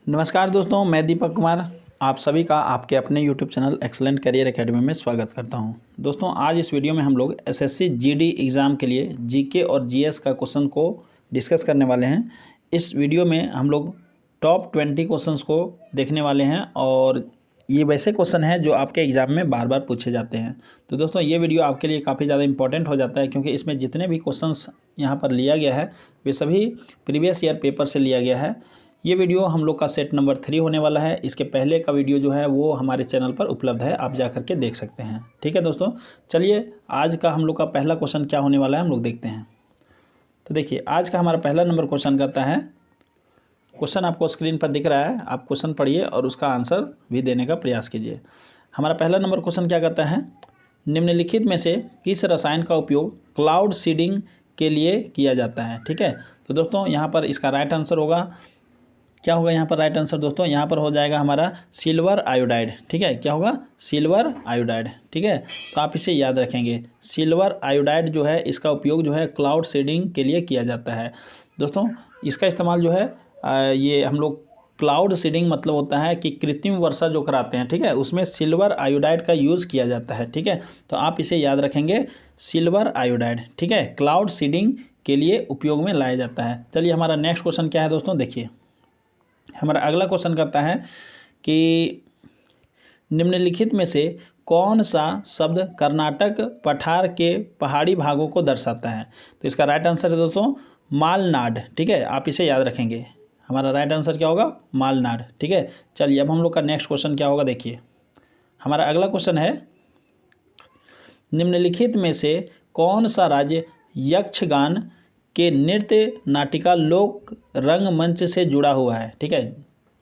नमस्कार दोस्तों, मैं दीपक कुमार आप सभी का आपके अपने YouTube channel excellent career academy में स्वागत करता हूं। दोस्तों, आज इस वीडियो में हम लोग एसएससी जीडी एग्ज़ाम के लिए जीके और जीएस का क्वेश्चन को डिस्कस करने वाले हैं। इस वीडियो में हम लोग टॉप 20 क्वेश्चंस को देखने वाले हैं और ये वैसे क्वेश्चन हैं जो आपके एग्ज़ाम में बार बार पूछे जाते हैं। तो दोस्तों, ये वीडियो आपके लिए काफ़ी ज़्यादा इंपॉर्टेंट हो जाता है क्योंकि इसमें जितने भी क्वेश्चंस यहाँ पर लिया गया है वे सभी प्रीवियस ईयर पेपर से लिया गया है। ये वीडियो हम लोग का सेट नंबर 3 होने वाला है। इसके पहले का वीडियो जो है वो हमारे चैनल पर उपलब्ध है, आप जा करके देख सकते हैं। ठीक है दोस्तों, चलिए आज का हम लोग का पहला क्वेश्चन क्या होने वाला है हम लोग देखते हैं। तो देखिए, आज का हमारा पहला नंबर क्वेश्चन कहता है, क्वेश्चन आपको स्क्रीन पर दिख रहा है, आप क्वेश्चन पढ़िए और उसका आंसर भी देने का प्रयास कीजिए। हमारा पहला नंबर क्वेश्चन क्या कहता है, निम्नलिखित में से किस रसायन का उपयोग क्लाउड सीडिंग के लिए किया जाता है। ठीक है, तो दोस्तों यहाँ पर इसका राइट आंसर होगा, क्या होगा यहाँ पर राइट आंसर दोस्तों, यहाँ पर हो जाएगा हमारा सिल्वर आयोडाइड। ठीक है, क्या होगा, सिल्वर आयोडाइड। ठीक है, तो आप इसे याद रखेंगे, सिल्वर आयोडाइड जो है इसका उपयोग जो है क्लाउड सीडिंग के लिए किया जाता है। दोस्तों, इसका इस्तेमाल जो है ये हम लोग क्लाउड सीडिंग मतलब होता है कि कृत्रिम वर्षा जो कराते हैं, ठीक है, उसमें सिल्वर आयोडाइड का यूज़ किया जाता है। ठीक है, तो आप इसे याद रखेंगे, सिल्वर आयोडाइड। ठीक है, क्लाउड सीडिंग के लिए उपयोग में लाया जाता है। चलिए, हमारा नेक्स्ट क्वेश्चन क्या है दोस्तों, देखिए हमारा अगला क्वेश्चन कहता है कि निम्नलिखित में से कौन सा शब्द कर्नाटक पठार के पहाड़ी भागों को दर्शाता है। तो इसका राइट आंसर है दोस्तों मालनाड। ठीक है, आप इसे याद रखेंगे, हमारा राइट आंसर क्या होगा, मालनाड। ठीक है, चलिए अब हम लोग का नेक्स्ट क्वेश्चन क्या होगा, देखिए हमारा अगला क्वेश्चन है, निम्नलिखित में से कौन सा राज्य यक्षगान के नृत्य नाटिका लोक रंगमंच से जुड़ा हुआ है। ठीक है,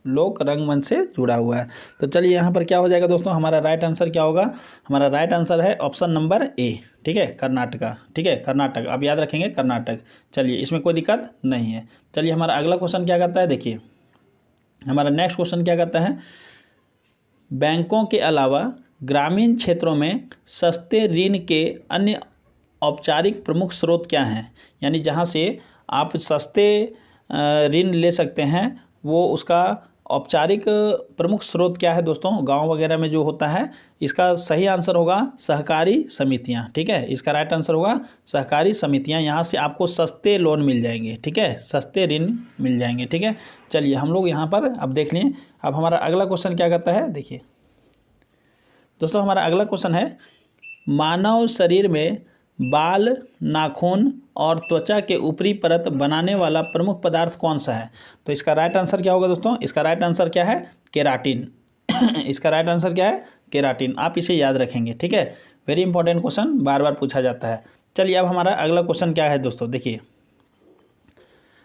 लोक रंगमंच से जुड़ा हुआ है। तो चलिए यहाँ पर क्या हो जाएगा दोस्तों, हमारा राइट आंसर क्या होगा, हमारा राइट आंसर है ऑप्शन नंबर ए। ठीक है, कर्नाटका। ठीक है, कर्नाटक आप याद रखेंगे, कर्नाटक। चलिए, इसमें कोई दिक्कत नहीं है। चलिए, हमारा अगला क्वेश्चन क्या कहता है, देखिए हमारा नेक्स्ट क्वेश्चन क्या कहता है, बैंकों के अलावा ग्रामीण क्षेत्रों में सस्ते ऋण के अन्य औपचारिक प्रमुख स्रोत क्या हैं, यानी जहाँ से आप सस्ते ऋण ले सकते हैं वो उसका औपचारिक प्रमुख स्रोत क्या है दोस्तों, गांव वगैरह में जो होता है। इसका सही आंसर होगा सहकारी समितियां। ठीक है, इसका राइट आंसर होगा सहकारी समितियां, यहाँ से आपको सस्ते लोन मिल जाएंगे। ठीक है, सस्ते ऋण मिल जाएंगे। ठीक है, चलिए हम लोग यहाँ पर अब देख लें, अब हमारा अगला क्वेश्चन क्या कहता है, देखिए दोस्तों हमारा अगला क्वेश्चन है, मानव शरीर में बाल, नाखून और त्वचा के ऊपरी परत बनाने वाला प्रमुख पदार्थ कौन सा है। तो इसका राइट आंसर क्या होगा दोस्तों, इसका राइट आंसर क्या है, केराटिन। इसका राइट आंसर क्या है, केराटिन। आप इसे याद रखेंगे। ठीक है, वेरी इंपॉर्टेंट क्वेश्चन, बार बार पूछा जाता है। चलिए, अब हमारा अगला क्वेश्चन क्या है दोस्तों, देखिए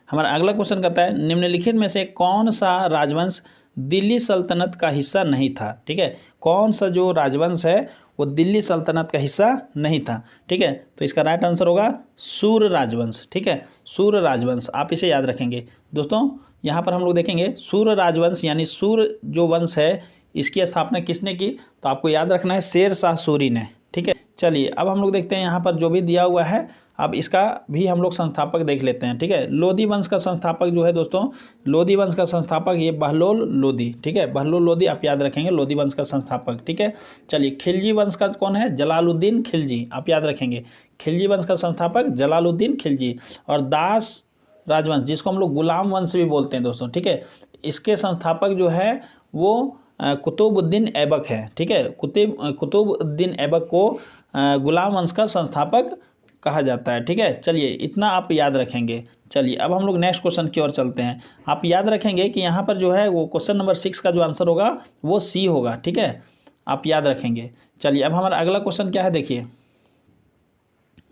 हमारा अगला क्वेश्चन कहता है, निम्नलिखित में से कौन सा राजवंश दिल्ली सल्तनत का हिस्सा नहीं था। ठीक है, कौन सा जो राजवंश है वो दिल्ली सल्तनत का हिस्सा नहीं था। ठीक है, तो इसका राइट आंसर होगा सूर्य राजवंश। ठीक है, सूर्य राजवंश, आप इसे याद रखेंगे। दोस्तों, यहाँ पर हम लोग देखेंगे सूर्य राजवंश यानी सूर्य जो वंश है इसकी स्थापना किसने की, तो आपको याद रखना है शेर शाह सूरी ने। ठीक है, चलिए अब हम लोग देखते हैं यहाँ पर जो भी दिया हुआ है, अब इसका भी हम लोग संस्थापक देख लेते हैं। ठीक है, लोधी वंश का संस्थापक जो है दोस्तों, लोधी वंश का संस्थापक ये बहलोल लोधी। ठीक है, बहलोल लोधी आप याद रखेंगे, लोधी वंश का संस्थापक। ठीक है, चलिए खिलजी वंश का कौन है, जलालुद्दीन खिलजी, आप याद रखेंगे, खिलजी वंश का संस्थापक जलालुद्दीन खिलजी। और दास राजवंश जिसको हम लोग गुलाम वंश भी बोलते हैं दोस्तों, ठीक है, इसके संस्थापक जो है वो कुतुबुद्दीन ऐबक है। ठीक है, कुतुबुद्दीन ऐबक को गुलाम वंश का संस्थापक कहा जाता है। ठीक है, चलिए इतना आप याद रखेंगे। चलिए अब हम लोग नेक्स्ट क्वेश्चन की ओर चलते हैं। आप याद रखेंगे कि यहाँ पर जो है वो क्वेश्चन नंबर 6 का जो आंसर होगा वो सी होगा। ठीक है, आप याद रखेंगे। चलिए अब हमारा अगला क्वेश्चन क्या है, देखिए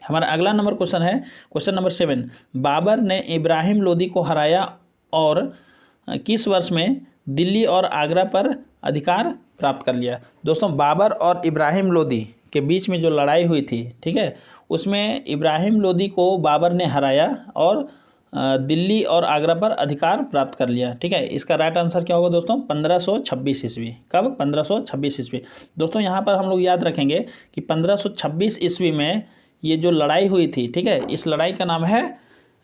हमारा अगला नंबर क्वेश्चन है क्वेश्चन नंबर 7, बाबर ने इब्राहिम लोदी को हराया और किस वर्ष में दिल्ली और आगरा पर अधिकार प्राप्त कर लिया। दोस्तों, बाबर और इब्राहिम लोदी के बीच में जो लड़ाई हुई थी, ठीक है, उसमें इब्राहिम लोदी को बाबर ने हराया और दिल्ली और आगरा पर अधिकार प्राप्त कर लिया। ठीक है, इसका राइट आंसर क्या होगा दोस्तों, 1526 ईस्वी। कब, 1526 ईस्वी। दोस्तों, यहाँ पर हम लोग याद रखेंगे कि 1526 ईस्वी में ये जो लड़ाई हुई थी, ठीक है, इस लड़ाई का नाम है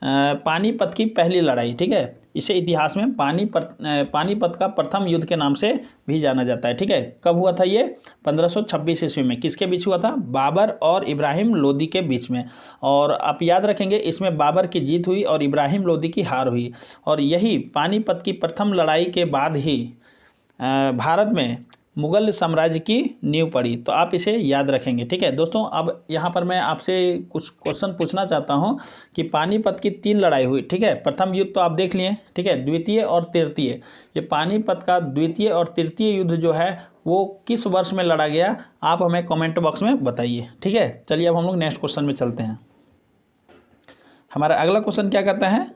पानीपत की पहली लड़ाई, ठीक है। इसे इतिहास में पानीपत का प्रथम युद्ध के नाम से भी जाना जाता है, ठीक है। कब हुआ था ये? 1526 ईस्वी में। किसके बीच हुआ था? बाबर और इब्राहिम लोदी के बीच में। और आप याद रखेंगे इसमें बाबर की जीत हुई और इब्राहिम लोदी की हार हुई। और यही पानीपत की प्रथम लड़ाई के बाद ही भारत में मुगल साम्राज्य की नींव पड़ी। तो आप इसे याद रखेंगे, ठीक है दोस्तों। अब यहाँ पर मैं आपसे कुछ क्वेश्चन पूछना चाहता हूँ कि पानीपत की 3 लड़ाई हुई, ठीक है। प्रथम युद्ध तो आप देख लिए, ठीक है। द्वितीय और तृतीय, ये पानीपत का द्वितीय और तृतीय युद्ध जो है वो किस वर्ष में लड़ा गया, आप हमें कमेंट बॉक्स में बताइए, ठीक है। चलिए अब हम लोग नेक्स्ट क्वेश्चन में चलते हैं। हमारा अगला क्वेश्चन क्या कहता है?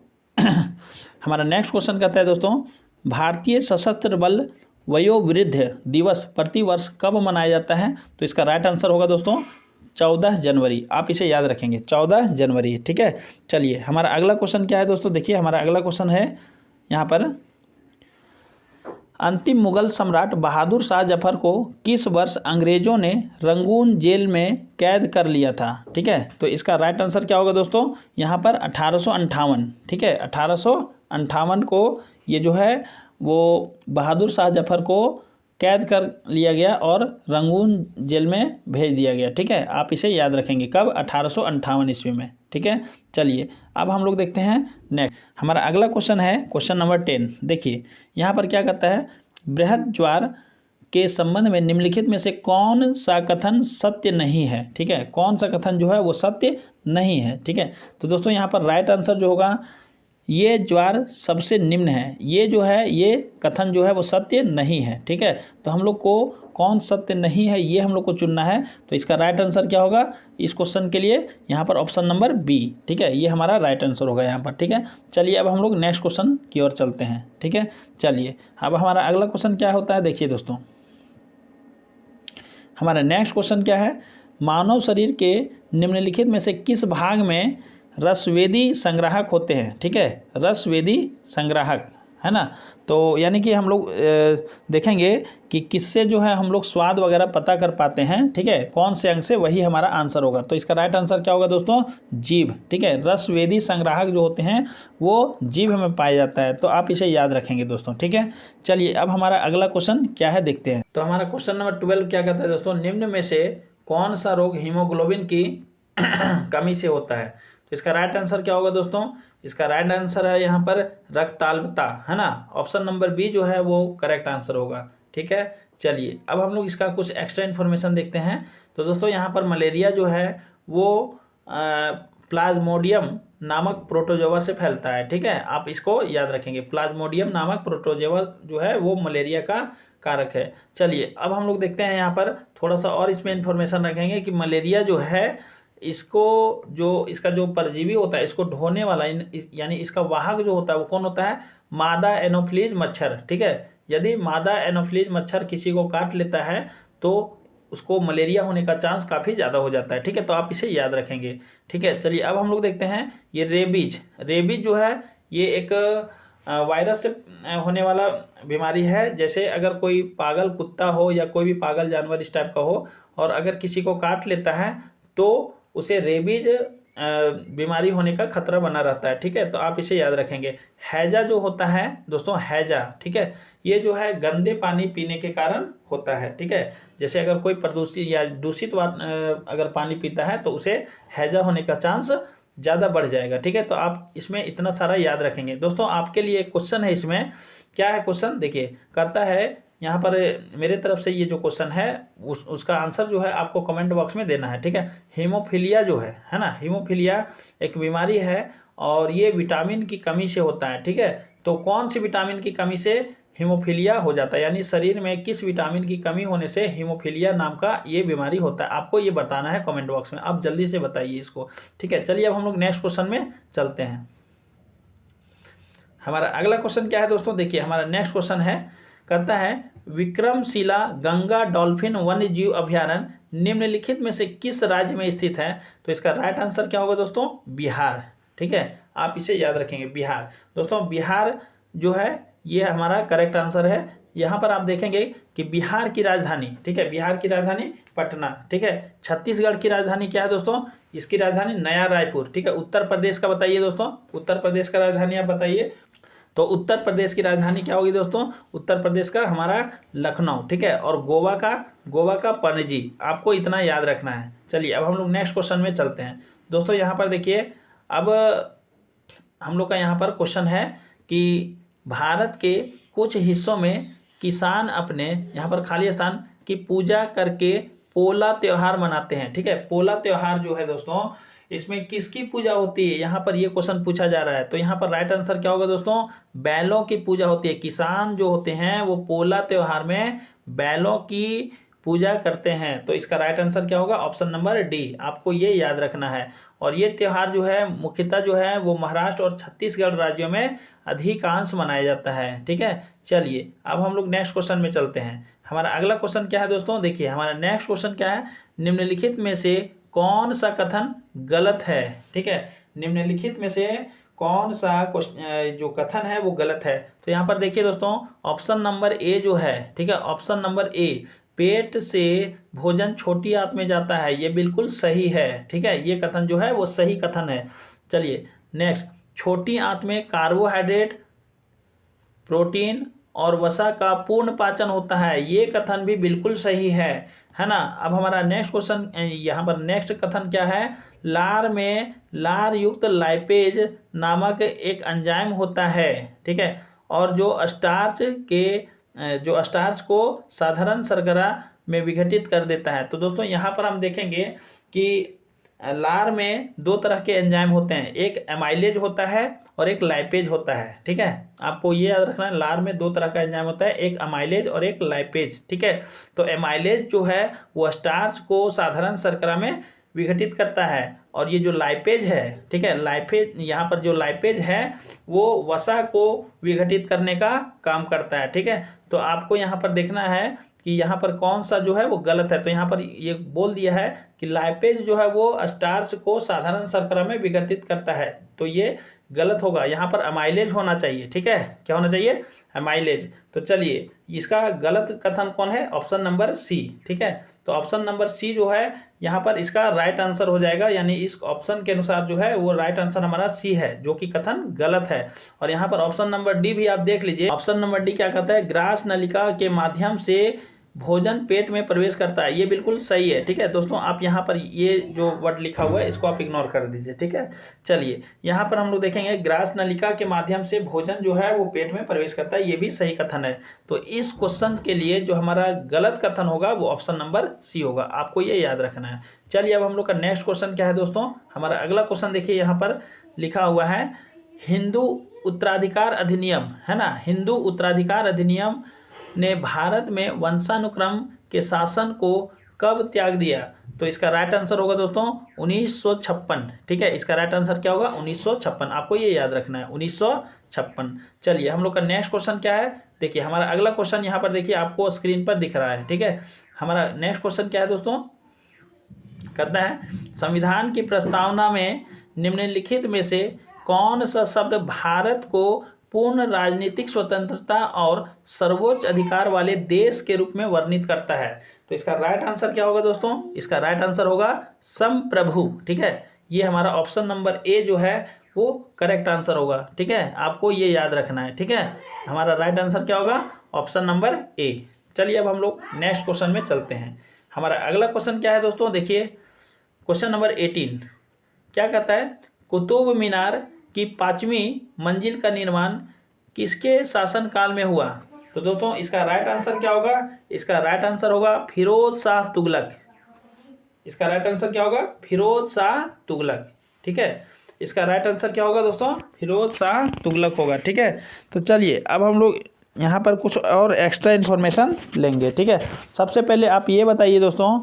हमारा नेक्स्ट क्वेश्चन कहता है दोस्तों, भारतीय सशस्त्र बल वयोवृद्ध दिवस प्रतिवर्ष कब मनाया जाता है? तो इसका राइट आंसर होगा दोस्तों 14 जनवरी। आप इसे याद रखेंगे, 14 जनवरी, ठीक है। चलिए हमारा अगला क्वेश्चन क्या है दोस्तों? देखिए हमारा अगला क्वेश्चन है यहाँ पर, अंतिम मुगल सम्राट बहादुर शाह जफर को किस वर्ष अंग्रेजों ने रंगून जेल में कैद कर लिया था? ठीक है, तो इसका राइट आंसर क्या होगा दोस्तों? यहाँ पर 1858, ठीक है। 1858 को ये जो है वो बहादुर शाह जफर को कैद कर लिया गया और रंगून जेल में भेज दिया गया, ठीक है। आप इसे याद रखेंगे, कब? 1858 ईस्वी में, ठीक है। चलिए अब हम लोग देखते हैं नेक्स्ट। हमारा अगला क्वेश्चन है क्वेश्चन नंबर 10। देखिए यहाँ पर क्या कहता है, बृहद ज्वार के संबंध में निम्नलिखित में से कौन सा कथन सत्य नहीं है? ठीक है, कौन सा कथन जो है वो सत्य नहीं है, ठीक है। तो दोस्तों यहाँ पर राइट आंसर जो होगा, ये ज्वार सबसे निम्न है, ये जो है ये कथन जो है वो सत्य नहीं है, ठीक है। तो हम लोग को कौन सत्य नहीं है ये हम लोग को चुनना है। तो इसका राइट आंसर क्या होगा इस क्वेश्चन के लिए? यहाँ पर ऑप्शन नंबर बी, ठीक है, ये हमारा राइट आंसर होगा यहाँ पर, ठीक है। चलिए अब हम लोग नेक्स्ट क्वेश्चन की ओर चलते हैं, ठीक है। चलिए अब हमारा अगला क्वेश्चन क्या होता है, देखिए दोस्तों हमारा नेक्स्ट क्वेश्चन क्या है, मानव शरीर के निम्नलिखित में से किस भाग में रसवेदी संग्राहक होते हैं? ठीक है, रसवेदी संग्राहक, है ना। तो यानी कि हम लोग देखेंगे कि किससे जो है हम लोग स्वाद वगैरह पता कर पाते हैं, ठीक है, कौन से अंग से, वही हमारा आंसर होगा। तो इसका राइट आंसर क्या होगा दोस्तों? जीभ, ठीक है। रसवेदी संग्राहक जो होते हैं वो जीभ में पाया जाता है, तो आप इसे याद रखेंगे दोस्तों, ठीक है। चलिए अब हमारा अगला क्वेश्चन क्या है देखते हैं। तो हमारा क्वेश्चन नंबर 12 क्या कहता है दोस्तों, निम्न में से कौन सा रोग हीमोग्लोबिन की कमी से होता है? तो इसका राइट आंसर क्या होगा दोस्तों? इसका राइट आंसर है यहाँ पर रक्ताल्पता, है ना। ऑप्शन नंबर बी जो है वो करेक्ट आंसर होगा, ठीक है। चलिए अब हम लोग इसका कुछ एक्स्ट्रा इन्फॉर्मेशन देखते हैं। तो दोस्तों यहाँ पर मलेरिया जो है वो प्लाज्मोडियम नामक प्रोटोजोआ से फैलता है, ठीक है। आप इसको याद रखेंगे, प्लाज्मोडियम नामक प्रोटोजोआ जो है वो मलेरिया का कारक है। चलिए अब हम लोग देखते हैं यहाँ पर थोड़ा सा और इसमें इन्फॉर्मेशन रखेंगे कि मलेरिया जो है इसको जो इसका जो परजीवी होता है इसको ढोने वाला यानी इसका वाहक जो होता है वो कौन होता है? मादा एनोफ्लीज मच्छर, ठीक है। यदि मादा एनोफ्लीज मच्छर किसी को काट लेता है तो उसको मलेरिया होने का चांस काफ़ी ज़्यादा हो जाता है, ठीक है। तो आप इसे याद रखेंगे, ठीक है। चलिए अब हम लोग देखते हैं ये रेबीज जो है ये एक वायरस से होने वाला बीमारी है। जैसे अगर कोई पागल कुत्ता हो या कोई भी पागल जानवर इस टाइप का हो और अगर किसी को काट लेता है तो उसे रेबीज बीमारी होने का खतरा बना रहता है, ठीक है। तो आप इसे याद रखेंगे। हैजा जो होता है दोस्तों, हैजा, ठीक है, ये जो है गंदे पानी पीने के कारण होता है, ठीक है। जैसे अगर कोई प्रदूषित या दूषित अगर पानी पीता है तो उसे हैजा होने का चांस ज़्यादा बढ़ जाएगा, ठीक है। तो आप इसमें इतना सारा याद रखेंगे दोस्तों। आपके लिए एक क्वेश्चन है, इसमें क्या है क्वेश्चन देखिए, कहता है यहाँ पर मेरे तरफ से ये जो क्वेश्चन है उसका आंसर जो है आपको कमेंट बॉक्स में देना है, ठीक है। हीमोफीलिया जो है ना, हीमोफीलिया एक बीमारी है और ये विटामिन की कमी से होता है, ठीक है। तो कौन सी विटामिन की कमी से हीमोफीलिया हो जाता है, यानी शरीर में किस विटामिन की कमी होने से हीमोफीलिया नाम का ये बीमारी होता है? आपको ये बताना है कमेंट बॉक्स में, आप जल्दी से बताइए इसको, ठीक है। चलिए अब हम लोग नेक्स्ट क्वेश्चन में चलते हैं। हमारा अगला क्वेश्चन क्या है दोस्तों, देखिए हमारा नेक्स्ट क्वेश्चन है, कहता है विक्रमशिला गंगा डॉल्फिन वन्य जीव अभ्यारण्य निम्नलिखित में से किस राज्य में स्थित है? तो इसका राइट आंसर क्या होगा दोस्तों? बिहार, ठीक है। आप इसे याद रखेंगे, बिहार। दोस्तों बिहार जो है ये हमारा करेक्ट आंसर है। यहाँ पर आप देखेंगे कि बिहार की राजधानी, ठीक है, बिहार की राजधानी पटना, ठीक है। छत्तीसगढ़ की राजधानी क्या है दोस्तों, इसकी राजधानी नया रायपुर, ठीक है। उत्तर प्रदेश का बताइए दोस्तों, उत्तर प्रदेश का राजधानी आप बताइए। तो उत्तर प्रदेश की राजधानी क्या होगी दोस्तों, उत्तर प्रदेश का हमारा लखनऊ, ठीक है। और गोवा का पणजी, आपको इतना याद रखना है। चलिए अब हम लोग नेक्स्ट क्वेश्चन में चलते हैं दोस्तों। यहाँ पर देखिए, अब हम लोग का यहाँ पर क्वेश्चन है कि भारत के कुछ हिस्सों में किसान अपने यहाँ पर खाली स्थान की पूजा करके पोला त्योहार मनाते हैं, ठीक है। पोला त्योहार जो है दोस्तों, इसमें किसकी पूजा होती है, यहाँ पर ये क्वेश्चन पूछा जा रहा है। तो यहाँ पर राइट आंसर क्या होगा दोस्तों, बैलों की पूजा होती है। किसान जो होते हैं वो पोला त्योहार में बैलों की पूजा करते हैं। तो इसका राइट आंसर क्या होगा, ऑप्शन नंबर डी, आपको ये याद रखना है। और ये त्यौहार जो है मुख्यतः जो है वो महाराष्ट्र और छत्तीसगढ़ राज्यों में अधिकांश मनाया जाता है, ठीक है। चलिए अब हम लोग नेक्स्ट क्वेश्चन में चलते हैं। हमारा अगला क्वेश्चन क्या है दोस्तों, देखिए हमारा नेक्स्ट क्वेश्चन क्या है, निम्नलिखित में से कौन सा कथन गलत है, ठीक है। निम्नलिखित में से कौन सा जो कथन है वो गलत है। तो यहाँ पर देखिए दोस्तों, ऑप्शन नंबर ए जो है, ठीक है, ऑप्शन नंबर ए, पेट से भोजन छोटी आंत में जाता है, ये बिल्कुल सही है, ठीक है। ये कथन जो है वो सही कथन है। चलिए नेक्स्ट, छोटी आंत में कार्बोहाइड्रेट, प्रोटीन और वसा का पूर्ण पाचन होता है, ये कथन भी बिल्कुल सही है ना। अब हमारा नेक्स्ट क्वेश्चन, यहाँ पर नेक्स्ट कथन क्या है, लार में लार युक्त लाइपेज नामक एक एंजाइम होता है, ठीक है। और जो स्टार्च को साधारण शर्करा में विघटित कर देता है। तो दोस्तों यहाँ पर हम देखेंगे कि लार में दो तरह के एंजाइम होते हैं, एक एमाइलेज होता है और एक लाइपेज होता है, ठीक है। आपको ये याद रखना है, लार में दो तरह का एंजाइम होता है, एक एमाइलेज और एक लाइपेज, ठीक है। तो एमाइलेज जो है वो स्टार्च को साधारण शर्करा में विघटित करता है, और ये जो लाइपेज है, ठीक है, लाइपेज, यहाँ पर जो लाइपेज है वो वसा को विघटित करने का काम करता है, ठीक है। तो आपको यहाँ पर देखना है कि यहाँ पर कौन सा जो है वो गलत है। तो यहाँ पर ये बोल दिया है कि लाइपेज जो है वो स्टार्च को साधारण शर्करा में विघटित करता है, तो ये गलत होगा। यहाँ पर अमाइलेज होना चाहिए, ठीक है, क्या होना चाहिए, अमाइलेज। तो चलिए इसका गलत कथन कौन है, ऑप्शन नंबर सी, ठीक है। तो ऑप्शन नंबर सी जो है यहाँ पर इसका राइट आंसर हो जाएगा, यानी इस ऑप्शन के अनुसार जो है वो राइट आंसर हमारा सी है, जो कि कथन गलत है। और यहाँ पर ऑप्शन नंबर डी भी आप देख लीजिए, ऑप्शन नंबर डी क्या कहता है, ग्रास नलिका के माध्यम से भोजन पेट में प्रवेश करता है, ये बिल्कुल सही है, ठीक है। दोस्तों आप यहाँ पर ये जो वर्ड लिखा हुआ है इसको आप इग्नोर कर दीजिए, ठीक है। चलिए यहाँ पर हम लोग देखेंगे, ग्रास नलिका के माध्यम से भोजन जो है वो पेट में प्रवेश करता है, ये भी सही कथन है। तो इस क्वेश्चन के लिए जो हमारा गलत कथन होगा वो ऑप्शन नंबर सी होगा, आपको ये याद रखना है। चलिए अब हम लोग का नेक्स्ट क्वेश्चन क्या है दोस्तों, हमारा अगला क्वेश्चन देखिए, यहाँ पर लिखा हुआ है हिंदू उत्तराधिकार अधिनियम, है ना। हिंदू उत्तराधिकार अधिनियम ने भारत में वंशानुक्रम के शासन को कब त्याग दिया। तो इसका राइट आंसर होगा दोस्तों 1956, ठीक है। इसका राइट आंसर क्या होगा, 1956, आपको ये याद रखना है, 1956। चलिए हम लोग का नेक्स्ट क्वेश्चन क्या है, देखिए हमारा अगला क्वेश्चन यहाँ पर देखिए आपको स्क्रीन पर दिख रहा है, ठीक है। हमारा नेक्स्ट क्वेश्चन क्या है दोस्तों, कहता है संविधान की प्रस्तावना में निम्नलिखित में से कौन सा शब्द भारत को पूर्ण राजनीतिक स्वतंत्रता और सर्वोच्च अधिकार वाले देश के रूप में वर्णित करता है। तो इसका राइट आंसर क्या होगा दोस्तों, इसका राइट आंसर होगा संप्रभु, ठीक है। ये हमारा ऑप्शन नंबर ए जो है वो करेक्ट आंसर होगा, ठीक है, आपको ये याद रखना है, ठीक है। हमारा राइट आंसर क्या होगा, ऑप्शन नंबर ए। चलिए अब हम लोग नेक्स्ट क्वेश्चन में चलते हैं। हमारा अगला क्वेश्चन क्या है दोस्तों, देखिए क्वेश्चन नंबर 18 क्या कहता है, कुतुब मीनार की 5वीं मंजिल का निर्माण किसके शासनकाल में हुआ। तो दोस्तों इसका राइट आंसर क्या होगा, इसका राइट आंसर होगा फिरोज शाह तुगलक। इसका राइट आंसर क्या होगा, फिरोज शाह तुगलक, ठीक है। इसका राइट आंसर क्या होगा दोस्तों, फिरोज शाह तुगलक होगा, ठीक है। तो चलिए अब हम लोग यहाँ पर कुछ और एक्स्ट्रा इन्फॉर्मेशन लेंगे, ठीक है। सबसे पहले आप ये बताइए दोस्तों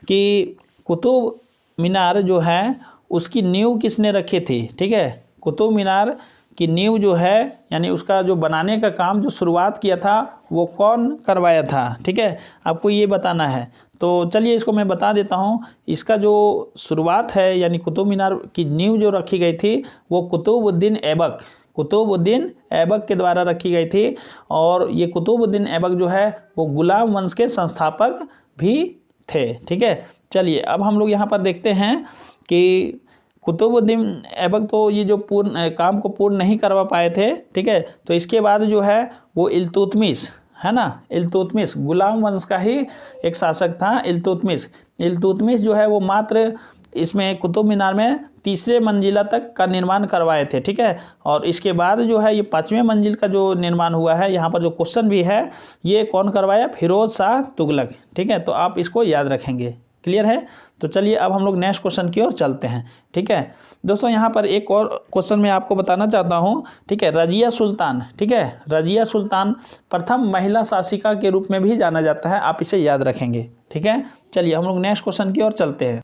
कि कुतुब मीनार जो है उसकी नींव किसने रखी थी, ठीक है। कुतुब मीनार की नींव जो है, यानी उसका जो बनाने का काम जो शुरुआत किया था वो कौन करवाया था, ठीक है, आपको ये बताना है। तो चलिए इसको मैं बता देता हूँ। इसका जो शुरुआत है यानी कुतुब मीनार की नींव जो रखी गई थी वो कुतुबुद्दीन ऐबक, कुतुबुद्दीन ऐबक के द्वारा रखी गई थी। और ये कुतुबुद्दीन ऐबक जो है वो गुलाम वंश के संस्थापक भी थे। ठीक है, चलिए अब हम लोग यहाँ पर देखते हैं कि कुतुबुद्दीन ऐबक तो ये जो काम को पूर्ण नहीं करवा पाए थे। ठीक है, तो इसके बाद जो है वो इल्तुतमिश है ना, इल्तुतमिश गुलाम वंश का ही एक शासक था। इल्तुतमिश जो है वो मात्र इसमें कुतुब मीनार में तीसरे मंजिला तक का निर्माण करवाए थे। ठीक है, और इसके बाद जो है ये 5वें मंजिल का जो निर्माण हुआ है, यहाँ पर जो क्वेश्चन भी है ये कौन करवाया, फिरोज शाह तुगलक। ठीक है, तो आप इसको याद रखेंगे। क्लियर है, तो चलिए अब हम लोग नेक्स्ट क्वेश्चन की ओर चलते हैं। ठीक है दोस्तों, यहाँ पर एक और क्वेश्चन मैं आपको बताना चाहता हूँ। ठीक है, रजिया सुल्तान, ठीक है, रजिया सुल्तान प्रथम महिला शासिका के रूप में भी जाना जाता है, आप इसे याद रखेंगे। ठीक है, चलिए हम लोग नेक्स्ट क्वेश्चन की ओर चलते हैं।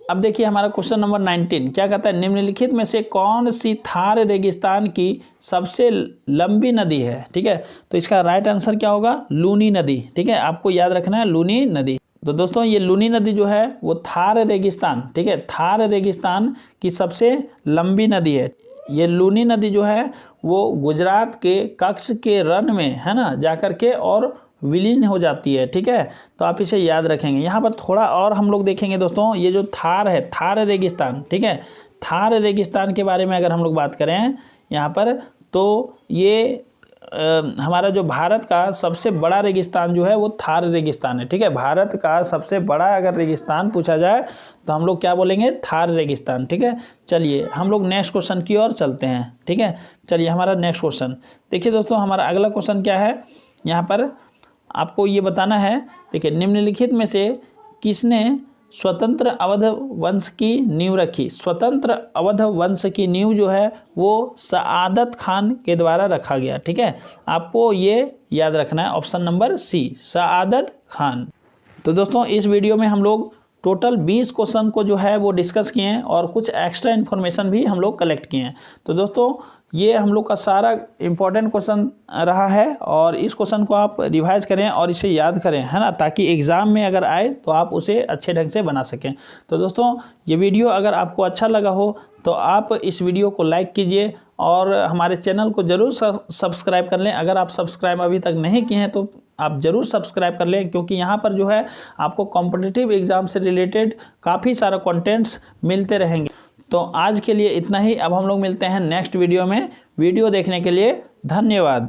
अब देखिए हमारा क्वेश्चन नंबर 19 क्या कहता है, निम्नलिखित में से कौन सी थार रेगिस्तान की सबसे लंबी नदी है। ठीक है, तो इसका राइट आंसर क्या होगा, लूनी नदी। ठीक है, आपको याद रखना है लूनी नदी। तो दोस्तों ये लूनी नदी जो है वो थार रेगिस्तान, ठीक है, थार रेगिस्तान की सबसे लंबी नदी है। ये लूनी नदी जो है वो गुजरात के कच्छ के रण में है ना जाकर के और विलीन हो जाती है। ठीक है, तो आप इसे याद रखेंगे। यहाँ पर थोड़ा और हम लोग देखेंगे दोस्तों, ये जो थार है, थार रेगिस्तान, ठीक है, थार रेगिस्तान के बारे में अगर हम लोग बात करें यहाँ पर, तो ये हमारा जो भारत का सबसे बड़ा रेगिस्तान जो है वो थार रेगिस्तान है। ठीक है, भारत का सबसे बड़ा अगर रेगिस्तान पूछा जाए तो हम लोग क्या बोलेंगे, थार रेगिस्तान। ठीक है, चलिए हम लोग नेक्स्ट क्वेश्चन की ओर चलते हैं। ठीक है, चलिए हमारा नेक्स्ट क्वेश्चन देखिए दोस्तों, हमारा अगला क्वेश्चन क्या है, यहाँ पर आपको ये बताना है। देखिए, निम्नलिखित में से किसने स्वतंत्र अवध वंश की नींव रखी। स्वतंत्र अवध वंश की नींव जो है वो सआदत खान के द्वारा रखा गया। ठीक है, आपको ये याद रखना है, option number C, Saadat Khan. तो दोस्तों इस वीडियो में हम लोग टोटल 20 क्वेश्चन को जो है वो डिस्कस किए हैं और कुछ एक्स्ट्रा इन्फॉर्मेशन भी हम लोग कलेक्ट किए हैं। तो दोस्तों ये हम लोग का सारा इम्पोर्टेंट क्वेश्चन रहा है और इस क्वेश्चन को आप रिवाइज करें और इसे याद करें, है ना, ताकि एग्ज़ाम में अगर आए तो आप उसे अच्छे ढंग से बना सकें। तो दोस्तों ये वीडियो अगर आपको अच्छा लगा हो तो आप इस वीडियो को लाइक कीजिए और हमारे चैनल को ज़रूर सब्सक्राइब कर लें। अगर आप सब्सक्राइब अभी तक नहीं किए हैं तो आप ज़रूर सब्सक्राइब कर लें, क्योंकि यहाँ पर जो है आपको कॉम्पिटिटिव एग्ज़ाम से रिलेटेड काफ़ी सारा कंटेंट्स मिलते रहेंगे। तो आज के लिए इतना ही। अब हम लोग मिलते हैं नेक्स्ट वीडियो में। वीडियो देखने के लिए धन्यवाद।